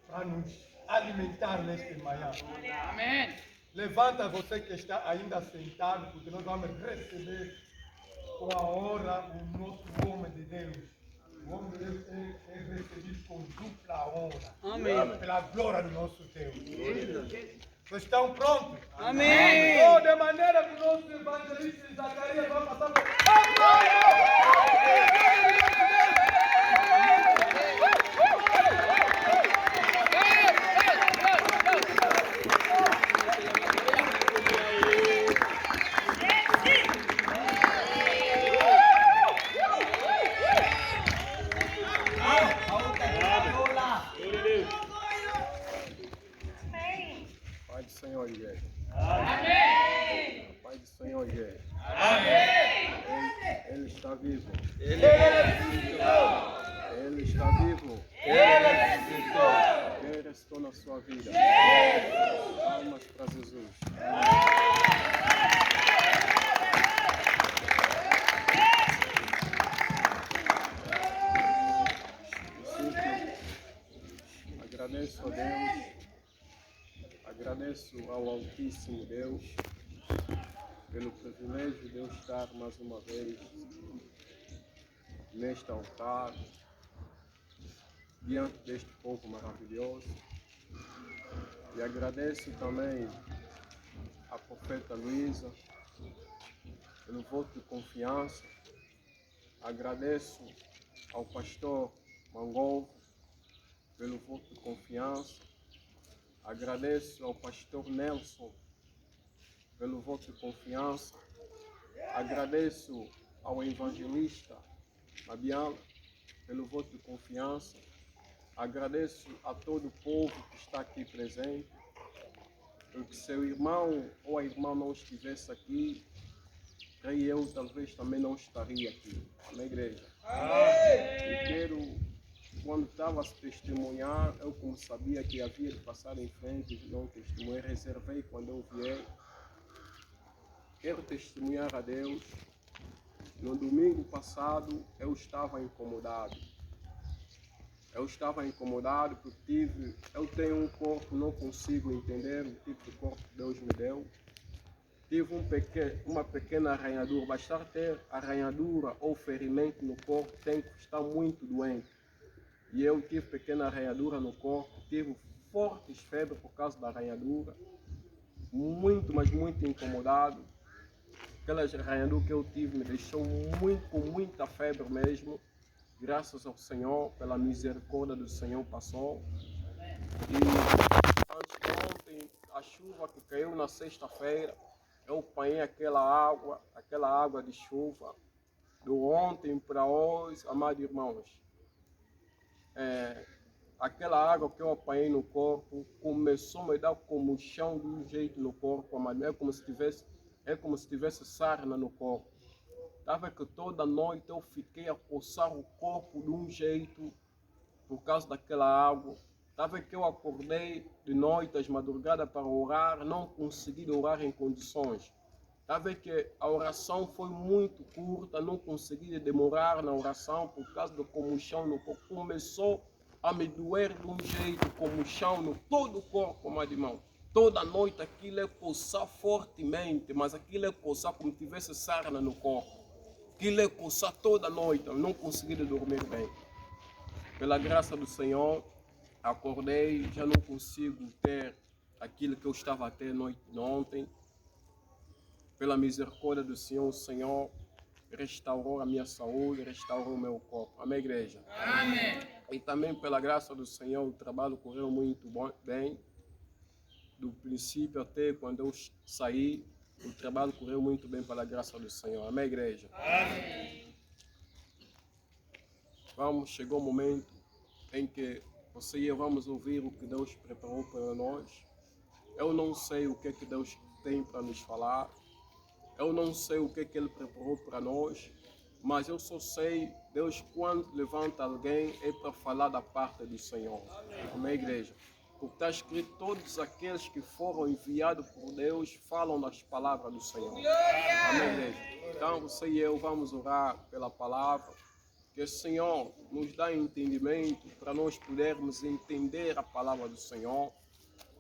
para nos alimentar nesta manhã. Amém. Levanta você que está ainda sentado, porque nós vamos receber com a honra o nosso homem de Deus. O homem de Deus é recebido com dupla honra. Amém. Pela glória do nosso Deus. Vocês estão prontos? Amém. Oh, de maneira que o nosso evangelista Zacarias vai passar por... A glória! Pai do Senhor, igreja. Amém. Pai do Senhor, igreja. Amém. Ele está vivo. Ele ressuscitou! Ele está vivo. Ele ressuscitou! Quem restou na sua vida? Palmas para Jesus. Agradeço a Deus, agradeço ao Altíssimo Deus pelo privilégio de eu estar mais uma vez neste altar, diante deste povo maravilhoso. E agradeço também à profeta Luísa pelo voto de confiança. Agradeço ao pastor Mangovo pelo voto de confiança. Agradeço ao pastor Nelson pelo voto de confiança. Agradeço ao evangelista Fabiano pelo voto de confiança. Agradeço a todo o povo que está aqui presente. Porque se o irmão ou a irmã não estivesse aqui, creio eu talvez também não estaria aqui na igreja. E quero, quando estava a testemunhar, eu como sabia que havia de passar em frente e não testemunhei, reservei quando eu vier. Quero testemunhar a Deus. No domingo passado eu estava incomodado. Eu estava incomodado porque eu tenho um corpo, não consigo entender o tipo de corpo que Deus me deu. Tive uma pequena arranhadura, bastar ter arranhadura ou ferimento no corpo, tem que estar muito doente. E eu tive pequena arranhadura no corpo, tive fortes febres por causa da arranhadura, muito, mas muito incomodado. Aquela arranhadura que eu tive me deixou com muita febre mesmo. Graças ao Senhor, pela misericórdia do Senhor passou. E antes de ontem, a chuva que caiu na sexta-feira, eu apanhei aquela água de chuva, do ontem para hoje, amados irmãos. Aquela água que eu apanhei no corpo começou a me dar comoção de um jeito no corpo, amado. É como se tivesse sarna no corpo. Estava que toda noite eu fiquei a coçar o corpo de um jeito por causa daquela água. Estava que eu acordei de noite, às madrugadas, para orar, não consegui orar em condições. Estava que a oração foi muito curta, não consegui demorar na oração por causa da comoção no corpo. Começou a me doer de um jeito, comoção no todo o corpo, amado irmão. Toda noite aquilo é coçar fortemente, mas aquilo é coçar como se tivesse sarna no corpo. Aquilo é coçar toda noite, eu não consegui dormir bem. Pela graça do Senhor, acordei, já não consigo ter aquilo que eu estava a ter ontem. Pela misericórdia do Senhor, o Senhor restaurou a minha saúde, restaurou o meu corpo. Amém, igreja? Amém. E também pela graça do Senhor, o trabalho correu muito bem. Do princípio até quando eu saí, o trabalho correu muito bem pela graça do Senhor. Amém, igreja? Amém. Chegou o momento em que você e eu vamos ouvir o que Deus preparou para nós. Eu não sei o que é que Deus tem para nos falar. Eu não sei o que é que Ele preparou para nós. Mas eu só sei, Deus quando levanta alguém é para falar da parte do Senhor. Amém, igreja? Porque está escrito, todos aqueles que foram enviados por Deus falam das palavras do Senhor. Amém, igreja? Então você e eu vamos orar pela palavra. que o Senhor nos dá entendimento para nós podermos entender a palavra do Senhor,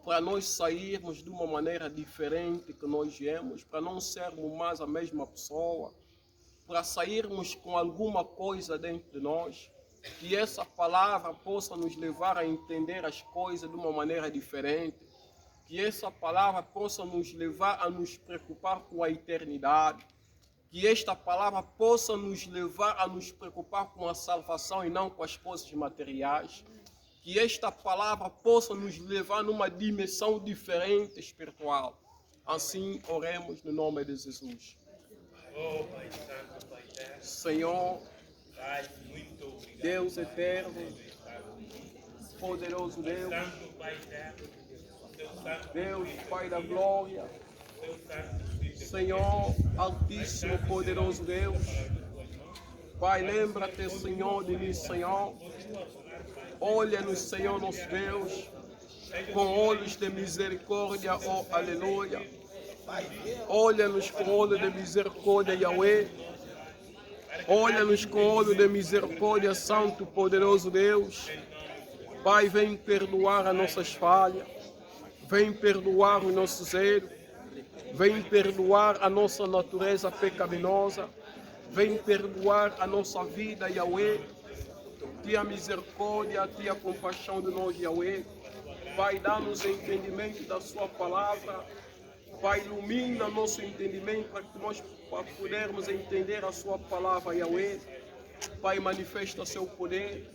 para nós sairmos de uma maneira diferente que nós viemos, para não sermos mais a mesma pessoa, para sairmos com alguma coisa dentro de nós, que essa palavra possa nos levar a entender as coisas de uma maneira diferente, que essa palavra possa nos levar a nos preocupar com a eternidade, que esta palavra possa nos levar a nos preocupar com a salvação e não com as coisas materiais, que esta palavra possa nos levar numa dimensão diferente espiritual. Assim, oremos no nome de Jesus. Oh, Pai Santo, Pai Eterno, Senhor, Pai, muito obrigado. Deus eterno, poderoso Deus, Santo, Pai Eterno, Teu Santo, Deus, Pai da glória, Teu Santo Espírito, Senhor, altíssimo, poderoso Deus. Pai, lembra-te, Senhor, de mim, Senhor. Olha-nos, Senhor, nosso Deus, com olhos de misericórdia, oh aleluia. Olha-nos com olho de misericórdia, Yahweh. Olha-nos com olho de misericórdia, Santo, poderoso Deus. Pai, vem perdoar as nossas falhas. Vem perdoar os nossos erros. Vem perdoar a nossa natureza pecaminosa. Vem perdoar a nossa vida, Yahweh. Tenha misericórdia, tenha compaixão de nós, Yahweh. Pai, dá-nos entendimento da sua palavra. Pai, ilumina nosso entendimento para que nós pudermos entender a sua palavra, Yahweh. Pai, manifesta seu poder.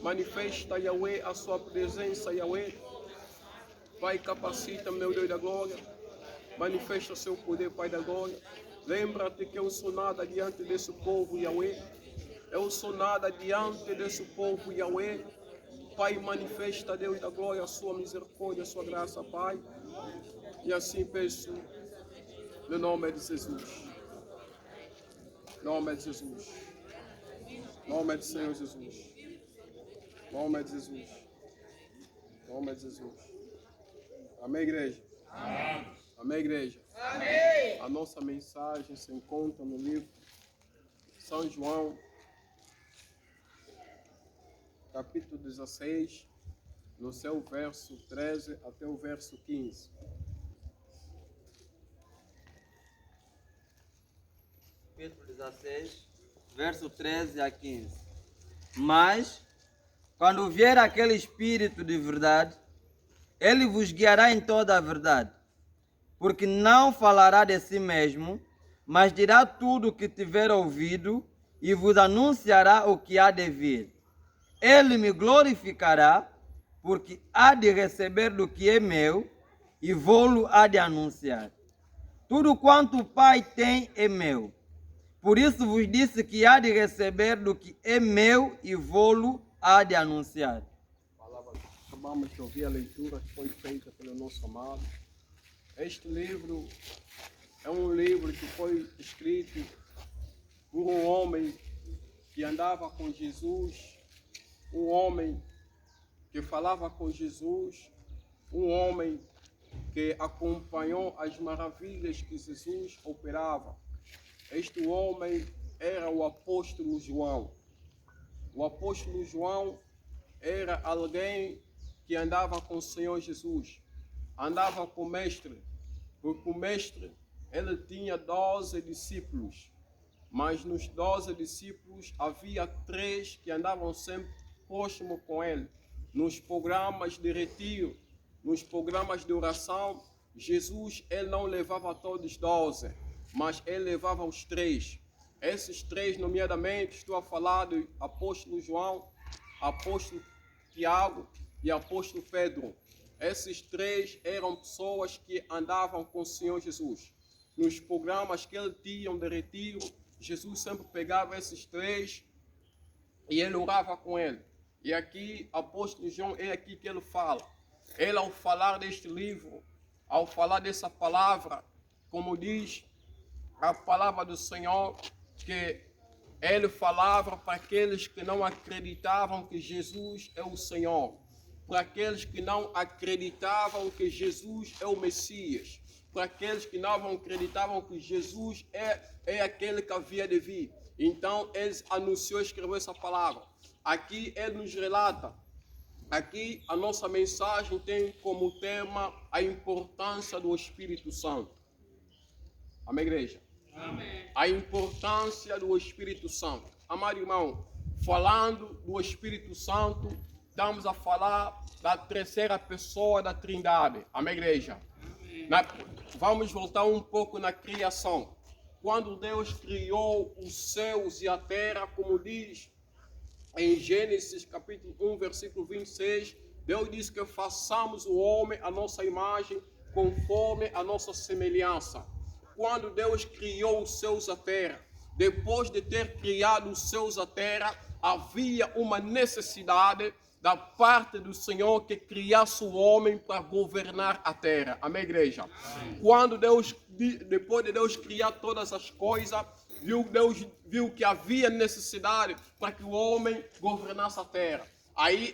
Manifesta, Yahweh, a sua presença, Yahweh. Pai, capacita, meu Deus da glória. Manifesta seu poder, Pai da glória. Lembra-te que eu sou nada diante desse povo, Yahweh. Eu sou nada diante desse povo, Yahweh. Pai, manifesta, Deus da glória, a sua misericórdia, a sua graça, Pai. E assim peço, no nome de Jesus. Nome de Jesus. Nome do Senhor Jesus. Nome de Jesus. Nome de Jesus. Amém, igreja? Amém. Amém, igreja? Amém. A nossa mensagem se encontra no livro de São João, capítulo 16, no seu verso 13 até o verso 15. Capítulo 16, verso 13 a 15. Mas, quando vier aquele Espírito de verdade, ele vos guiará em toda a verdade, porque não falará de si mesmo, mas dirá tudo o que tiver ouvido e vos anunciará o que há de vir. Ele me glorificará, porque há de receber do que é meu e vou-lo há de anunciar. Tudo quanto o Pai tem é meu. Por isso vos disse que há de receber do que é meu e vou-lo há de anunciar. Acabamos de ouvir a leitura que foi feita pelo nosso amado. Este livro é um livro que foi escrito por um homem que andava com Jesus, um homem que falava com Jesus, um homem que acompanhou as maravilhas que Jesus operava. Este homem era o apóstolo João. O apóstolo João era alguém que andava com o Senhor Jesus, andava com o mestre, porque o mestre ele tinha 12 discípulos, mas nos 12 discípulos havia 3 que andavam sempre próximo com ele. Nos programas de retiro, nos programas de oração, Jesus ele não levava todos os 12, mas ele levava os 3. Esses 3, nomeadamente, estou a falar do apóstolo João, apóstolo Tiago e apóstolo Pedro. Esses 3 eram pessoas que andavam com o Senhor Jesus. Nos programas que ele tinha de retiro, Jesus sempre pegava esses 3 e ele orava com ele. E aqui, apóstolo João, é aqui que ele fala. Ele, ao falar deste livro, ao falar dessa palavra, como diz a palavra do Senhor, que ele falava para aqueles que não acreditavam que Jesus é o Senhor, para aqueles que não acreditavam que Jesus é o Messias, para aqueles que não acreditavam que Jesus é aquele que havia de vir. Então, ele anunciou e escreveu essa palavra. Aqui ele nos relata. Aqui a nossa mensagem tem como tema a importância do Espírito Santo. Amém, igreja? Amém. A importância do Espírito Santo. Amado irmão, falando do Espírito Santo, estamos a falar da terceira pessoa da Trindade. Amém, igreja? Vamos voltar um pouco na criação. Quando Deus criou os céus e a terra, como diz em Gênesis capítulo 1, versículo 26, Deus diz que façamos o homem à nossa imagem, conforme a nossa semelhança. Quando Deus criou os céus e a terra, depois de ter criado os céus e a terra, havia uma necessidade da parte do Senhor que criasse o homem para governar a terra. Amém, igreja? Amém. Quando depois de Deus criar todas as coisas, Deus viu que havia necessidade para que o homem governasse a terra. Aí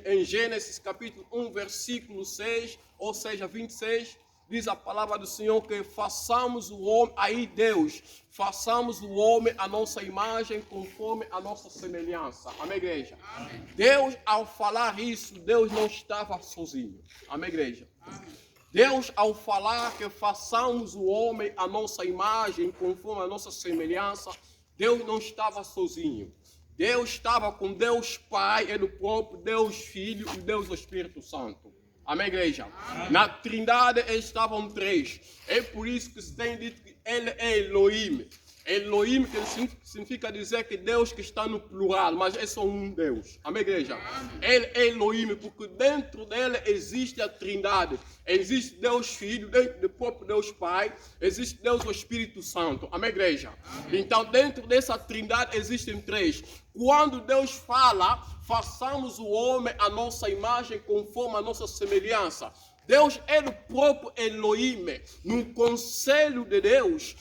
em Gênesis capítulo 1, versículo 6, ou seja, 26, diz a palavra do Senhor que façamos o homem, aí Deus, façamos o homem à nossa imagem, conforme a nossa semelhança. Amém, igreja? Amém. Deus, ao falar isso, Deus não estava sozinho. Amém, igreja? Amém. Deus, ao falar que façamos o homem à nossa imagem, conforme a nossa semelhança, Deus não estava sozinho. Deus estava com Deus Pai, Ele próprio, Deus Filho e Deus Espírito Santo. Amém, igreja? Amém. Na Trindade estavam três. É por isso que se tem dito que Ele é Elohim. Elohim que significa dizer que Deus que está no plural, mas é só um Deus. Amém, igreja? Amém. Ele é Elohim, porque dentro dele existe a Trindade. Existe Deus Filho, dentro do próprio Deus Pai, existe Deus o Espírito Santo. Amém, igreja? Amém. Então, dentro dessa Trindade existem três. Quando Deus fala, façamos o homem à nossa imagem, conforme a nossa semelhança. Deus é o próprio Elohim. No conselho de Deus,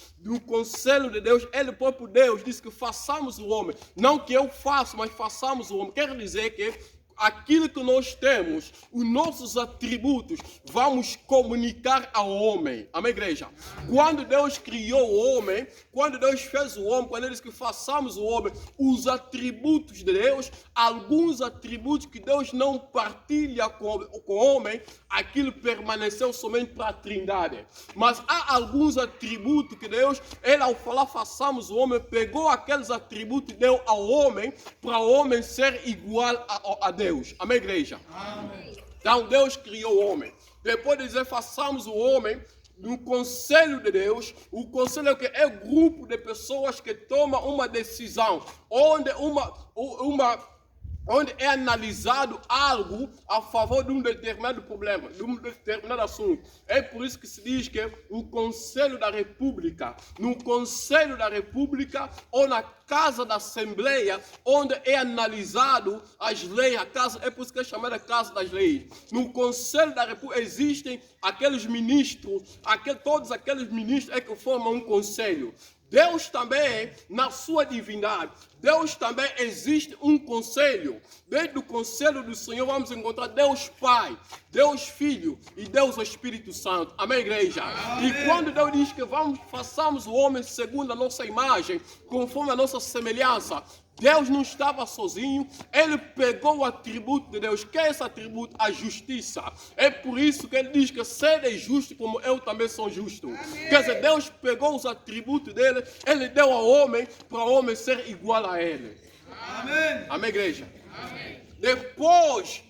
Ele próprio Deus diz que façamos o homem. Não que eu faça, mas façamos o homem. Quer dizer que aquilo que nós temos, os nossos atributos, vamos comunicar ao homem. Amém, igreja? Quando Deus criou o homem, quando Deus fez o homem, quando Ele diz que façamos o homem, os atributos de Deus, alguns atributos que Deus não partilha com o homem, aquilo permaneceu somente para a Trindade. Mas há alguns atributos que Deus, Ele ao falar façamos o homem, pegou aqueles atributos e deu ao homem, para o homem ser igual a Deus. Amém, igreja? Amém. Então Deus criou o homem. Depois de dizer façamos o homem, no conselho de Deus, o conselho é um grupo de pessoas que tomam uma decisão, onde é analisado algo a favor de um determinado problema, de um determinado assunto. É por isso que se diz que o Conselho da República, no Conselho da República ou na Casa da Assembleia, onde é analisado as leis, é por isso que é chamada Casa das Leis. No Conselho da República existem aqueles ministros, todos aqueles ministros é que formam um conselho. Deus também, na sua divindade, Deus também existe um conselho. Dentro do conselho do Senhor vamos encontrar Deus Pai, Deus Filho e Deus Espírito Santo. Amém, igreja? Amém. E quando Deus diz que façamos o homem segundo a nossa imagem, conforme a nossa semelhança, Deus não estava sozinho, Ele pegou o atributo de Deus. Que é esse atributo? A justiça. É por isso que Ele diz que sede justo como eu também sou justo. Amém. Quer dizer, Deus pegou os atributos dele, Ele deu ao homem, para o homem ser igual a Ele. Amém. Amém, igreja? Amém. Depois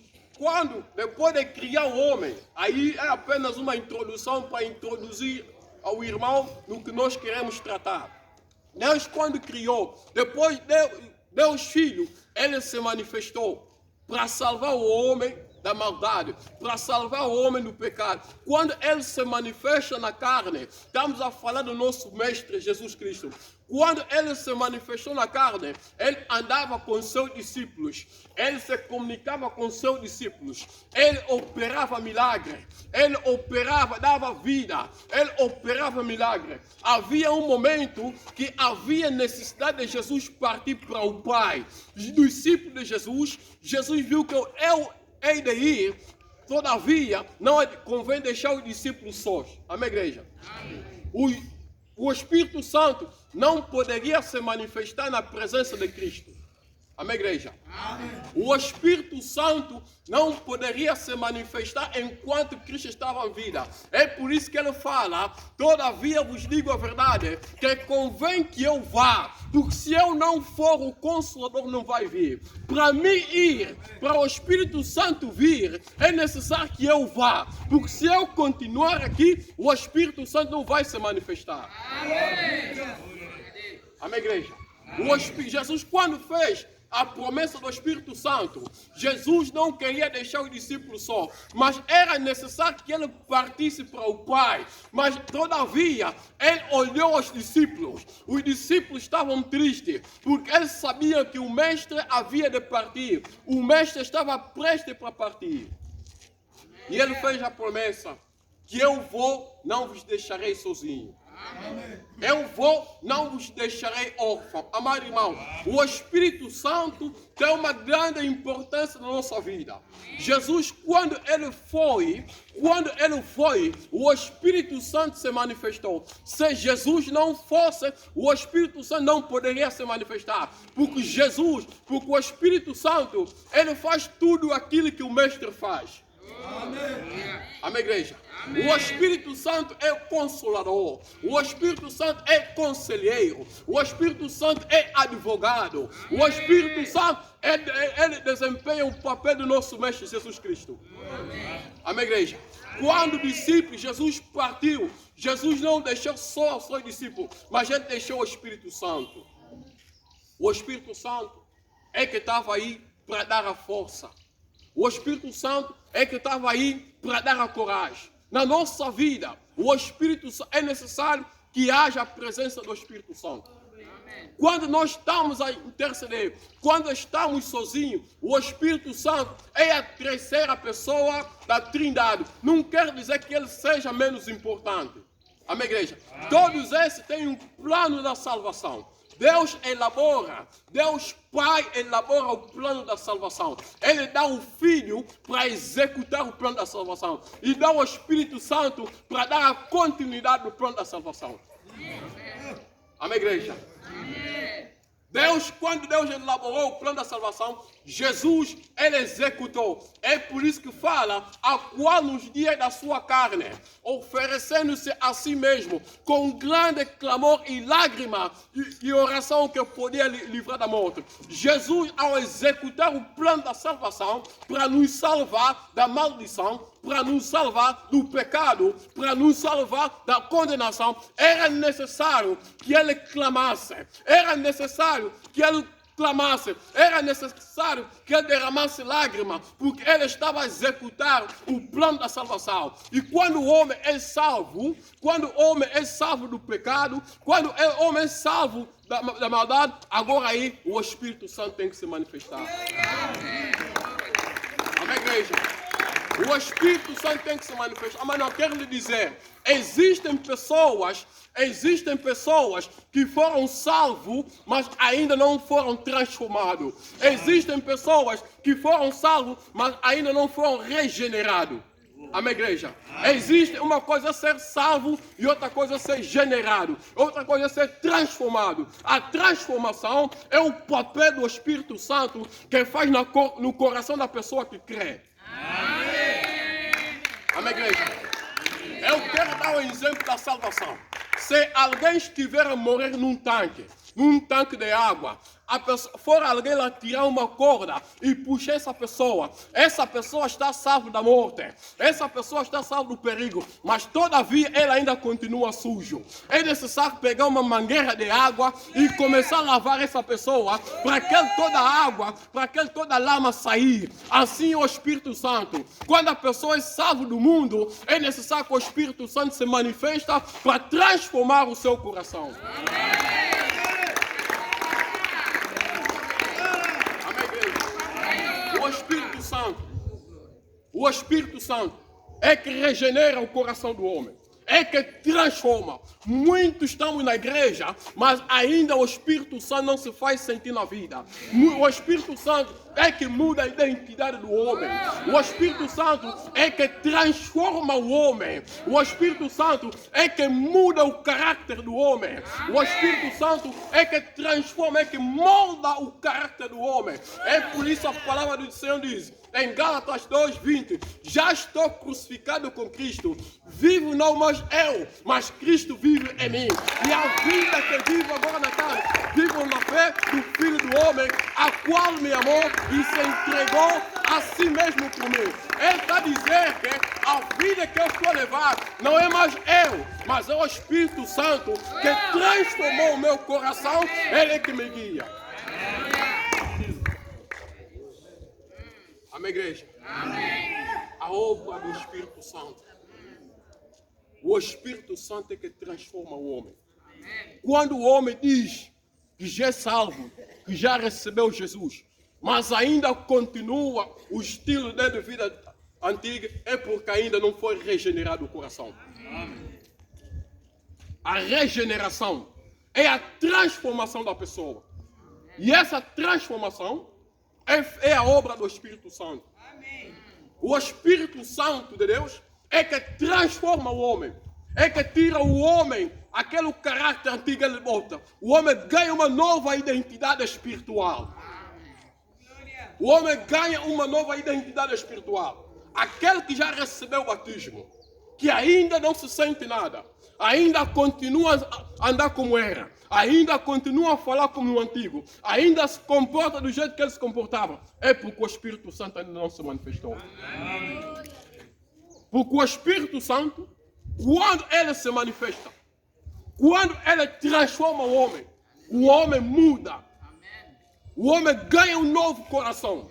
de criar o homem, aí é apenas uma introdução para introduzir ao irmão no que nós queremos tratar. Deus, quando criou, depois Deus Filho, Ele se manifestou para salvar o homem da maldade, para salvar o homem do pecado. Quando Ele se manifesta na carne, estamos a falar do nosso Mestre Jesus Cristo. Quando Ele se manifestou na carne, Ele andava com seus discípulos, Ele se comunicava com seus discípulos, Ele operava milagre, Ele operava, dava vida, Ele operava milagre. Havia um momento que havia necessidade de Jesus partir para o Pai. Os discípulos de Jesus viu que eu hei de ir, todavia não convém deixar os discípulos sós. Amém, igreja? Amém. o Espírito Santo não poderia se manifestar na presença de Cristo. Amém, igreja? Amém. O Espírito Santo não poderia se manifestar enquanto Cristo estava em vida. É por isso que ele fala: todavia vos digo a verdade, que convém que eu vá, porque se eu não for, o Consolador não vai vir. Para mim ir, para o Espírito Santo vir, é necessário que eu vá, porque se eu continuar aqui, o Espírito Santo não vai se manifestar. Amém, Amém, igreja? Jesus, quando fez a promessa do Espírito Santo, Jesus não queria deixar os discípulos só, mas era necessário que ele partisse para o Pai. Mas todavia, ele olhou os discípulos estavam tristes, porque eles sabiam que o Mestre havia de partir, o Mestre estava prestes para partir. E ele fez a promessa: que eu vou, não vos deixarei sozinho. Eu vou, não vos deixarei órfãos. Amado irmão, o Espírito Santo tem uma grande importância na nossa vida. Jesus, quando ele foi, o Espírito Santo se manifestou. Se Jesus não fosse, o Espírito Santo não poderia se manifestar. Porque o Espírito Santo, ele faz tudo aquilo que o Mestre faz. Amém. Amém, igreja? Amém. O Espírito Santo é consolador. O Espírito Santo é conselheiro. O Espírito Santo é advogado. O Espírito Santo, ele desempenha o papel do nosso Mestre Jesus Cristo. Amém. Amém, igreja? Quando o discípulo, Jesus partiu, Jesus não deixou só os seus discípulos, mas ele deixou o Espírito Santo. O Espírito Santo é que estava aí para dar a força. O Espírito Santo é que estava aí para dar a coragem. Na nossa vida, o Espírito Santo, é necessário que haja a presença do Espírito Santo. Amém. Quando nós estamos a interceder, quando estamos sozinhos, o Espírito Santo é a terceira pessoa da Trindade. Não quer dizer que ele seja menos importante. Amém, igreja? Amém. Todos esses têm um plano da salvação. Deus Pai elabora o plano da salvação. Ele dá o Filho para executar o plano da salvação. E dá o Espírito Santo para dar a continuidade do plano da salvação. Amém, igreja? Amém. Quando Deus elaborou o plano da salvação, Jesus, ele executou. É por isso que fala: a qual nos dias da sua carne, oferecendo-se a si mesmo, com grande clamor e lágrima e oração que podia livrar da morte. Jesus, ao executar o plano da salvação, para nos salvar da maldição, para nos salvar do pecado, para nos salvar da condenação, era necessário que ele clamasse, era necessário que ele derramasse lágrimas, porque ele estava a executar o plano da salvação. E quando o homem é salvo, do pecado, quando o homem é salvo da maldade, agora aí o Espírito Santo tem que se manifestar. Amém, igreja? O Espírito Santo tem que se manifestar. Mas não quero lhe dizer, existem pessoas que foram salvos, mas ainda não foram transformados. Existem pessoas que foram salvos, mas ainda não foram regenerados. Amém, igreja? Existe uma coisa ser salvo e outra coisa ser generado. Outra coisa ser transformado. A transformação é o papel do Espírito Santo que faz no coração da pessoa que crê. Amém, igreja? Eu quero dar um exemplo da salvação. Se alguém estiver a morrer num tanque de água, for alguém lá tirar uma corda e puxar essa pessoa está salva da morte, essa pessoa está salva do perigo, mas todavia ela ainda continua sujo. É necessário pegar uma mangueira de água e começar a lavar essa pessoa para que toda a água, para que toda a lama sair. Assim é o Espírito Santo. Quando a pessoa é salva do mundo, é necessário que o Espírito Santo se manifesta para transformar o seu coração. O Espírito Santo é que regenera o coração do homem, é que transforma. Muitos estamos na igreja, mas ainda o Espírito Santo não se faz sentir na vida. O Espírito Santo é que muda a identidade do homem. O Espírito Santo é que transforma o homem. O Espírito Santo é que muda o caráter do homem. O Espírito Santo é que transforma, é que molda o caráter do homem. É por isso a palavra do Senhor diz, em Gálatas 2:20, já estou crucificado com Cristo, vivo não mais eu, mas Cristo vive em mim. E a vida que vivo agora na carne, vivo na fé do Filho do Homem, a qual me amou e se entregou a si mesmo por mim. Ele está a dizer que a vida que eu estou a levar não é mais eu, mas é o Espírito Santo que transformou o meu coração, ele é que me guia. Amém, igreja? Amém. A obra do Espírito Santo. O Espírito Santo é que transforma o homem. Quando o homem diz que já é salvo, que já recebeu Jesus, mas ainda continua o estilo de vida antiga, é porque ainda não foi regenerado o coração. A regeneração é a transformação da pessoa. E essa transformação é a obra do Espírito Santo. O Espírito Santo de Deus é que transforma o homem. É que tira o homem, aquele caráter antigo ele bota. O homem ganha uma nova identidade espiritual. O homem ganha uma nova identidade espiritual. Aquele que já recebeu o batismo, que ainda não se sente nada, ainda continua a andar como era, ainda continua a falar como o antigo, ainda se comporta do jeito que ele se comportava, é porque o Espírito Santo ainda não se manifestou. Porque o Espírito Santo, quando ele se manifesta, quando ele transforma o homem muda. O homem ganha um novo coração.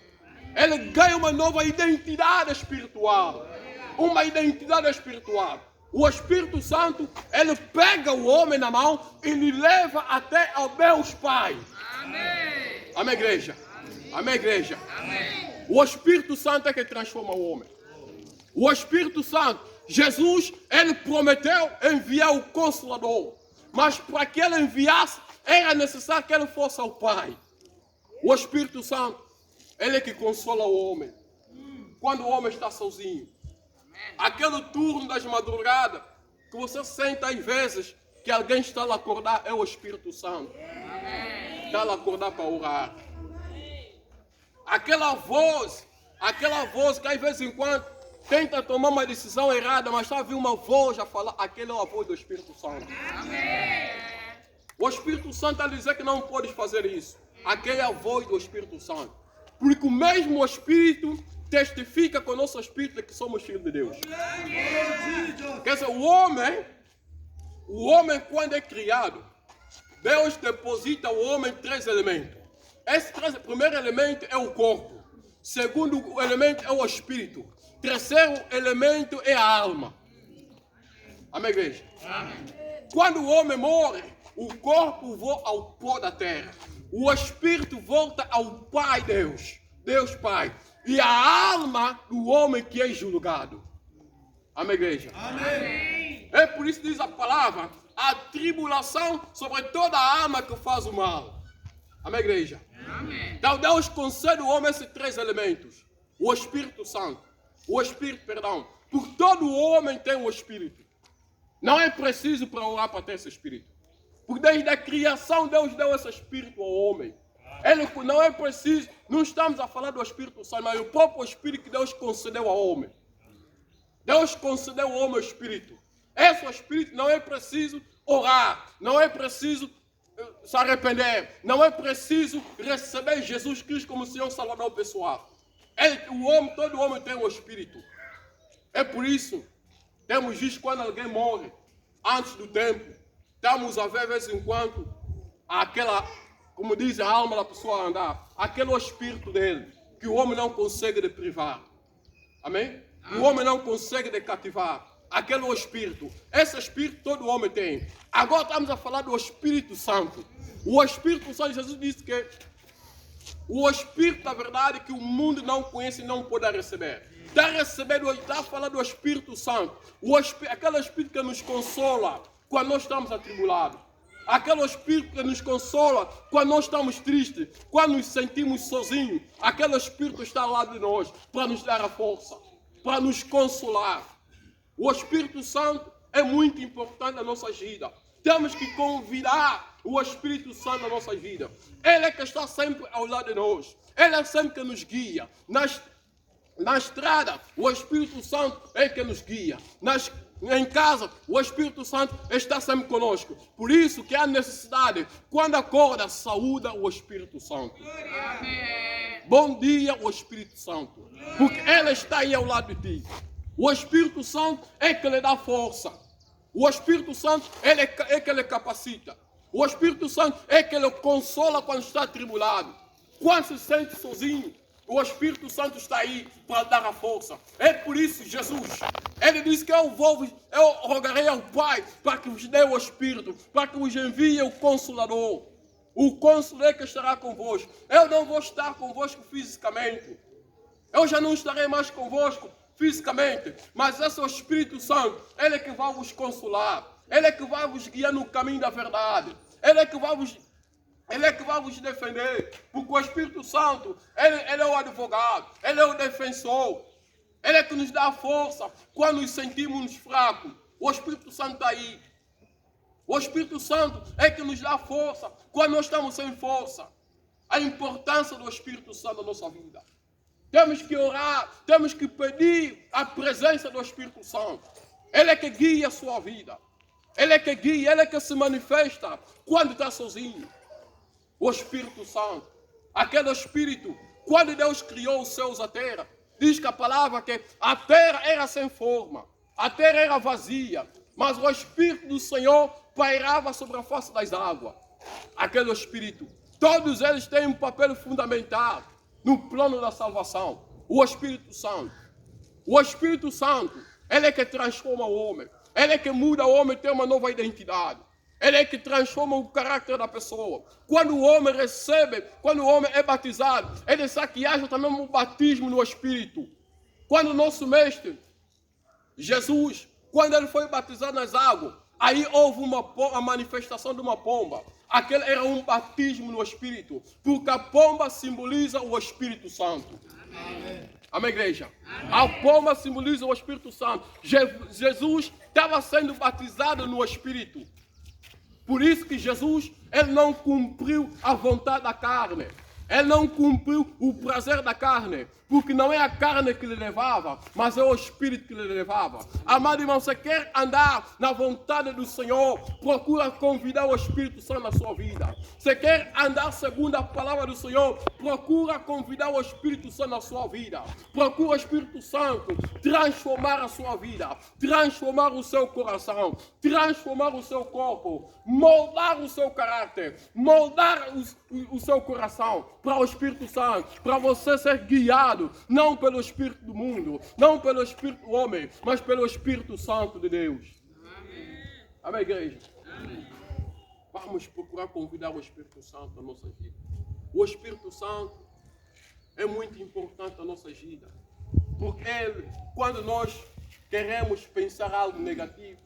Ele ganha uma nova identidade espiritual. Uma identidade espiritual. O Espírito Santo, ele pega o homem na mão e lhe leva até ao Deus Pai. Amém. Amém, igreja? Amém, igreja? Amém. O Espírito Santo é que transforma o homem. O Espírito Santo, Jesus, ele prometeu enviar o Consolador. Mas para que ele enviasse, era necessário que ele fosse ao Pai. O Espírito Santo, ele é que consola o homem. Quando o homem está sozinho. Aquele turno das madrugadas, que você sente às vezes que alguém está a acordar, é o Espírito Santo. Está a acordar para orar. Aquela voz que às vezes em quando tenta tomar uma decisão errada, mas está a vir uma voz a falar, aquela é a voz do Espírito Santo. O Espírito Santo está a dizer que não pode fazer isso. Aquela é a voz do Espírito Santo. Porque o mesmo Espírito testifica com o nosso Espírito que somos filhos de Deus. Quer dizer, o homem quando é criado, Deus deposita o homem em 3 elementos. O primeiro elemento é o corpo. Segundo elemento é o Espírito. Terceiro elemento é a alma. Amém, igreja? Amém. Quando o homem morre, o corpo volta ao pó da terra. O Espírito volta ao Pai Deus. Deus Pai. E a alma do homem que é julgado. Amém, igreja? Amém. É por isso que diz a palavra, a tribulação sobre toda a alma que faz o mal. Amém, igreja? Amém. Então Deus concede ao homem esses 3 elementos. O Espírito Santo. O Espírito, perdão. Porque todo homem tem o Espírito. Não é preciso para orar para ter esse Espírito. Porque desde a criação Deus deu esse Espírito ao homem. Ele não é preciso, não estamos a falar do Espírito Santo, mas o próprio Espírito que Deus concedeu ao homem. Deus concedeu ao homem o Espírito. Esse Espírito não é preciso orar, não é preciso se arrepender, não é preciso receber Jesus Cristo como Senhor Salvador pessoal. Todo homem tem o Espírito. É por isso, temos visto quando alguém morre, antes do tempo, estamos a ver de vez em quando, como diz a alma da pessoa andar, aquele Espírito dele, que o homem não consegue de privar. Amém? O homem não consegue de cativar. Aquele Espírito. Esse Espírito todo homem tem. Agora estamos a falar do Espírito Santo. O Espírito Santo, Jesus disse que o Espírito da verdade que o mundo não conhece e não pode receber. Está a falar do Espírito Santo. Aquele Espírito que nos consola quando nós estamos atribulados. aquele Espírito que nos consola quando nós estamos tristes, quando nos sentimos sozinhos. Aquele Espírito está ao lado de nós para nos dar a força, para nos consolar. O Espírito Santo é muito importante na nossa vida. Temos que convidar o Espírito Santo na nossa vida. Ele é que está sempre ao lado de nós. Ele é sempre que nos guia. Na estrada, o Espírito Santo é que nos guia. Em casa, o Espírito Santo está sempre conosco. Por isso que há necessidade, quando acorda, saúda o Espírito Santo. Bom dia, o Espírito Santo. Porque Ele está aí ao lado de ti. O Espírito Santo é que lhe dá força. O Espírito Santo é que lhe capacita. O Espírito Santo é que lhe consola quando está atribulado. Quando se sente sozinho, o Espírito Santo está aí para dar a força. É por isso Jesus, Ele disse que eu rogarei ao Pai para que vos dê o Espírito, para que vos envie o Consolador. O Consolador que estará convosco. Eu não vou estar convosco fisicamente. Eu já não estarei mais convosco fisicamente. Mas esse é o Espírito Santo. Ele é que vai vos consolar. Ele é que vai vos guiar no caminho da verdade. Ele é que vai vos defender. Porque o Espírito Santo, ele é o advogado. Ele é o defensor. Ele é que nos dá força quando nos sentimos fracos. O Espírito Santo está aí. O Espírito Santo é que nos dá força quando nós estamos sem força. A importância do Espírito Santo na nossa vida. Temos que orar, temos que pedir a presença do Espírito Santo. Ele é que guia a sua vida. Ele é que guia, Ele é que se manifesta quando está sozinho. O Espírito Santo, aquele Espírito, quando Deus criou os céus e a terra, diz que a palavra que a terra era sem forma, a terra era vazia, mas o Espírito do Senhor pairava sobre a face das águas. Aquele Espírito, todos eles têm um papel fundamental no plano da salvação. O Espírito Santo. O Espírito Santo, Ele é que transforma o homem. Ele é que muda o homem, tem uma nova identidade. Ele é que transforma o caráter da pessoa. Quando o homem recebe, quando o homem é batizado, ele sabe que haja também um batismo no Espírito. Quando o nosso mestre, Jesus, quando ele foi batizado nas águas, aí houve a manifestação de uma pomba. Aquele era um batismo no Espírito, porque a pomba simboliza o Espírito Santo. Amém. Amém, igreja? Amém. A pomba simboliza o Espírito Santo. Jesus estava sendo batizado no Espírito. Por isso que Jesus, ele não cumpriu a vontade da carne. Ele não cumpriu o prazer da carne. Porque não é a carne que lhe levava, mas é o Espírito que lhe levava. Amado irmão, você quer andar na vontade do Senhor, procura convidar o Espírito Santo na sua vida. Você quer andar segundo a palavra do Senhor, procura convidar o Espírito Santo na sua vida. Procura o Espírito Santo transformar a sua vida, transformar o seu coração, transformar o seu corpo, moldar o seu caráter, moldar o seu coração para o Espírito Santo, para você ser guiado não pelo Espírito do mundo, não pelo Espírito do homem, mas pelo Espírito Santo de Deus. Amém, Amém, igreja? Amém. Vamos procurar convidar o Espírito Santo na nossa vida. O Espírito Santo é muito importante na nossa vida, porque quando nós queremos pensar algo negativo,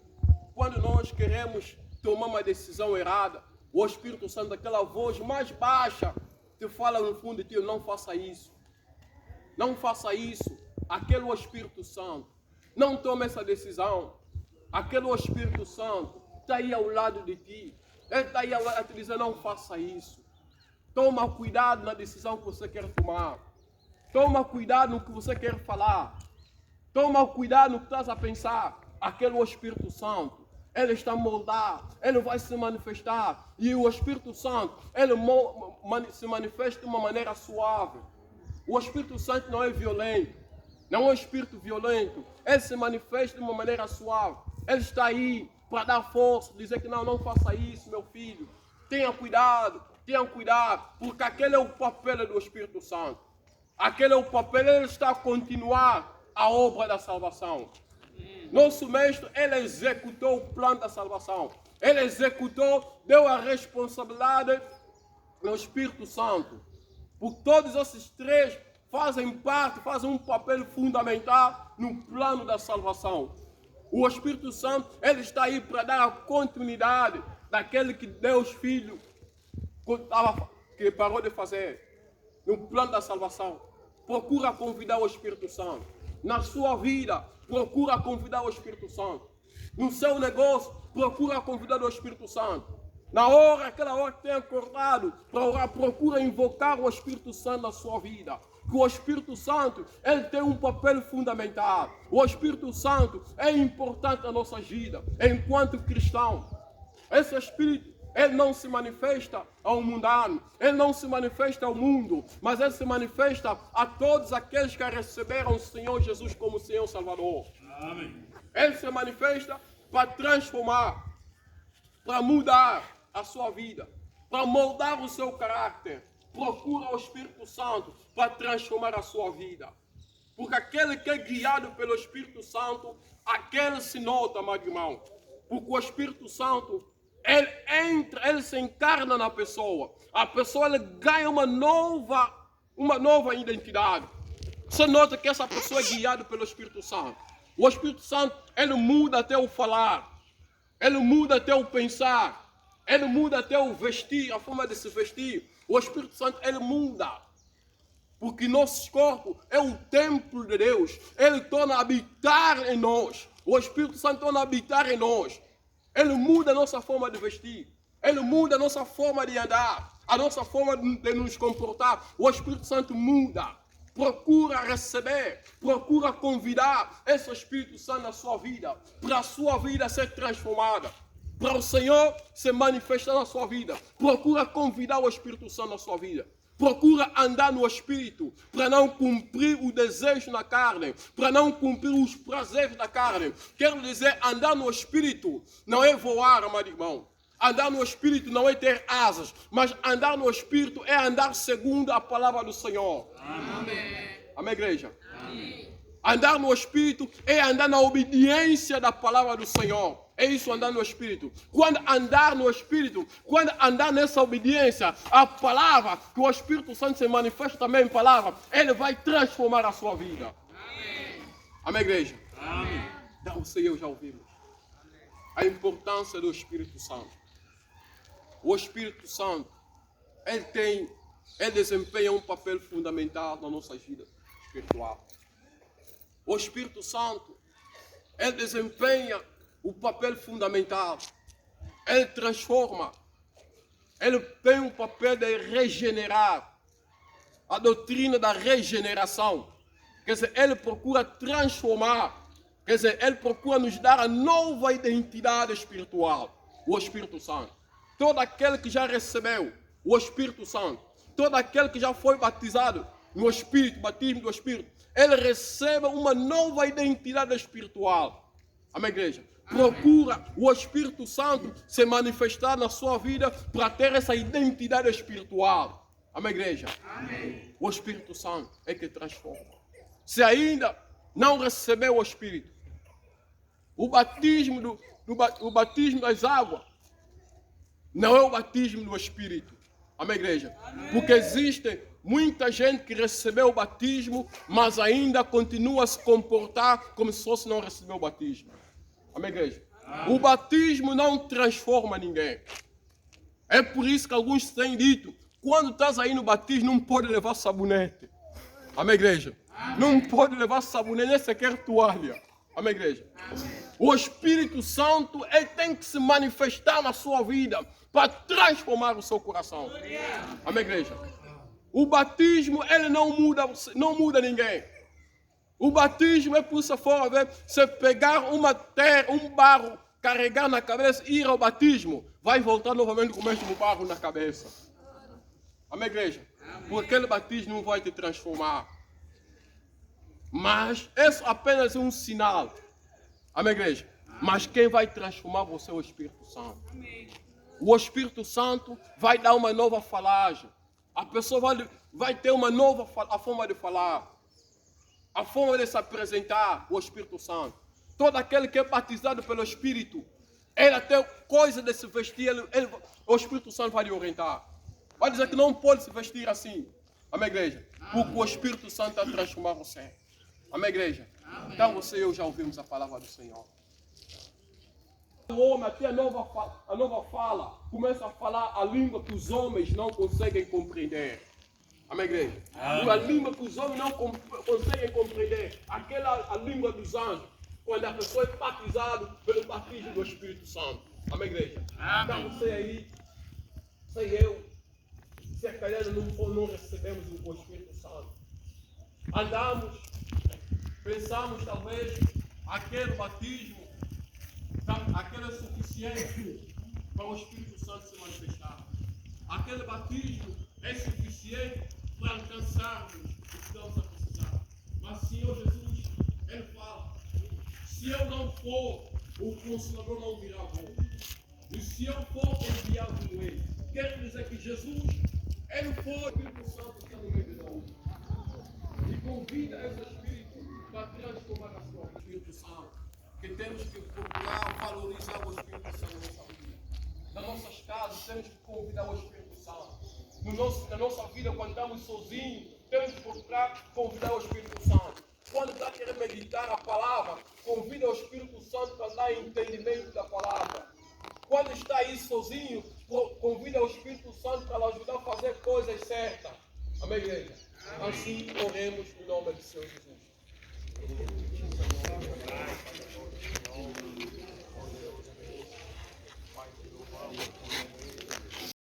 quando nós queremos tomar uma decisão errada, o Espírito Santo, aquela voz mais baixa, te fala no fundo de ti: não faça isso. Não faça isso. Aquele é o Espírito Santo. Não tome essa decisão. Aquele é o Espírito Santo. Está aí ao lado de ti. Ele está aí ao lado a te dizer: não faça isso. Toma cuidado na decisão que você quer tomar. Toma cuidado no que você quer falar. Toma cuidado no que estás a pensar. Aquele é o Espírito Santo. Ele está a moldar. Ele vai se manifestar. E o Espírito Santo, ele se manifesta de uma maneira suave. O Espírito Santo não é violento. Não é um espírito violento. Ele se manifesta de uma maneira suave. Ele está aí para dar força, dizer que não faça isso, meu filho. Tenha cuidado, porque aquele é o papel do Espírito Santo. Aquele é o papel, ele está a continuar a obra da salvação. Nosso mestre, ele executou o plano da salvação. Ele executou, deu a responsabilidade ao Espírito Santo. Porque todos esses três fazem um papel fundamental no plano da salvação. O Espírito Santo, ele está aí para dar a continuidade daquele que Deus Filho que parou de fazer no plano da salvação. Procura convidar o Espírito Santo. Na sua vida, procura convidar o Espírito Santo. No seu negócio, procura convidar o Espírito Santo. Na hora, aquela hora que tem acordado para orar, procura invocar o Espírito Santo na sua vida. Que o Espírito Santo, ele tem um papel fundamental. O Espírito Santo é importante na nossa vida, enquanto cristão. Esse Espírito, ele não se manifesta ao mundano, ele não se manifesta ao mundo, mas ele se manifesta a todos aqueles que receberam o Senhor Jesus como Senhor Salvador. Amém. Ele se manifesta para transformar, para mudar a sua vida, para moldar o seu caráter. Procura o Espírito Santo para transformar a sua vida. Porque aquele que é guiado pelo Espírito Santo, aquele se nota, meu irmão. Porque o Espírito Santo, ele entra, ele se encarna na pessoa. A pessoa ele ganha uma nova identidade. Você nota que essa pessoa é guiada pelo Espírito Santo. O Espírito Santo, ele muda até o falar. Ele muda até o pensar. Ele muda até o vestir, a forma de se vestir. O Espírito Santo, ele muda. Porque nosso corpo é o templo de Deus. Ele torna a habitar em nós. O Espírito Santo torna a habitar em nós. Ele muda a nossa forma de vestir. Ele muda a nossa forma de andar. A nossa forma de nos comportar. O Espírito Santo muda. Procura receber. Procura convidar esse Espírito Santo na sua vida. Para a sua vida ser transformada. Para o Senhor se manifestar na sua vida. Procura convidar o Espírito Santo na sua vida. Procura andar no Espírito para não cumprir o desejo na carne, para não cumprir os prazeres da carne. Quero dizer, andar no Espírito não é voar, amado irmão. Andar no Espírito não é ter asas, mas andar no Espírito é andar segundo a palavra do Senhor. Amém. Amém, igreja? Amém. Andar no Espírito é andar na obediência da palavra do Senhor. É isso andar no Espírito. Quando andar no Espírito, quando andar nessa obediência, a palavra, que o Espírito Santo se manifesta também em palavra, ele vai transformar a sua vida. Amém. Amém, igreja? Amém. Então você e eu já ouvimos a importância do Espírito Santo. O Espírito Santo, ele desempenha um papel fundamental na nossa vida espiritual. O Espírito Santo, ele desempenha o papel fundamental. Ele transforma. Ele tem o papel de regenerar. A doutrina da regeneração. Quer dizer, ele procura transformar. Quer dizer, ele procura nos dar a nova identidade espiritual. O Espírito Santo. Todo aquele que já recebeu o Espírito Santo. Todo aquele que já foi batizado no Espírito, batismo do Espírito. Ele recebe uma nova identidade espiritual. Amém, igreja? Procura o Espírito Santo se manifestar na sua vida para ter essa identidade espiritual. Amém, igreja? Amém. O Espírito Santo é que transforma. Se ainda não recebeu o Espírito, o batismo das águas não é o batismo do Espírito. Amém, igreja? Porque existe muita gente que recebeu o batismo, mas ainda continua a se comportar como se fosse não recebeu o batismo. Amém, igreja? Amém. O batismo não transforma ninguém. É por isso que alguns têm dito, quando estás aí no batismo, não pode levar sabonete. Amém, igreja? Amém. Não pode levar sabonete, nem sequer toalha. Amém, igreja? Amém. O Espírito Santo, ele tem que se manifestar na sua vida para transformar o seu coração. Amém, igreja? O batismo, ele não muda ninguém. O batismo é por isso for ver, você pegar uma terra, um barro, carregar na cabeça e ir ao batismo, vai voltar novamente com o mesmo barro na cabeça. Amém, igreja? Porque aquele batismo não vai te transformar. Mas isso apenas é um sinal. Amém, igreja? Mas quem vai transformar você é o Espírito Santo. O Espírito Santo vai dar uma nova falagem. A pessoa vai ter uma nova a forma de falar. A forma de se apresentar, o Espírito Santo. Todo aquele que é batizado pelo Espírito, ele até coisa de se vestir, o Espírito Santo vai lhe orientar. Vai dizer que não pode se vestir assim. Amém, igreja? Porque o Espírito Santo vai transformar você. Amém, igreja? Amém. Então você e eu já ouvimos a palavra do Senhor. O homem, até a nova fala, começa a falar a língua que os homens não conseguem compreender. Amém, igreja? A língua que os homens não conseguem compreender. A língua dos anjos. Quando a pessoa é batizada pelo batismo do Espírito Santo. Amém, igreja? Então você aí, sei eu, se a calhar não recebemos o Espírito Santo. Andamos, pensamos talvez, aquele batismo, aquele é suficiente para o Espírito Santo se manifestar. Aquele batismo é suficiente para alcançarmos o que estamos a precisar. Mas o Senhor Jesus, Ele fala, se eu não for, o Consolador não virá a vós. E se eu for enviado por Ele, quer dizer que Jesus, Ele foi o Espírito Santo que está no meio de nós. E convida esse Espírito para transformar a sua vida. Espírito Santo, que temos que procurar valorizar o Espírito Santo na nossa vida. Nas nossas casas, temos que convidar o Espírito Santo. Na nossa vida, quando estamos sozinhos, temos que procurar convidar o Espírito Santo. Quando está querendo meditar a palavra, convida o Espírito Santo para dar entendimento da palavra. Quando está aí sozinho, convida o Espírito Santo para ajudar a fazer coisas certas. Amém, igreja?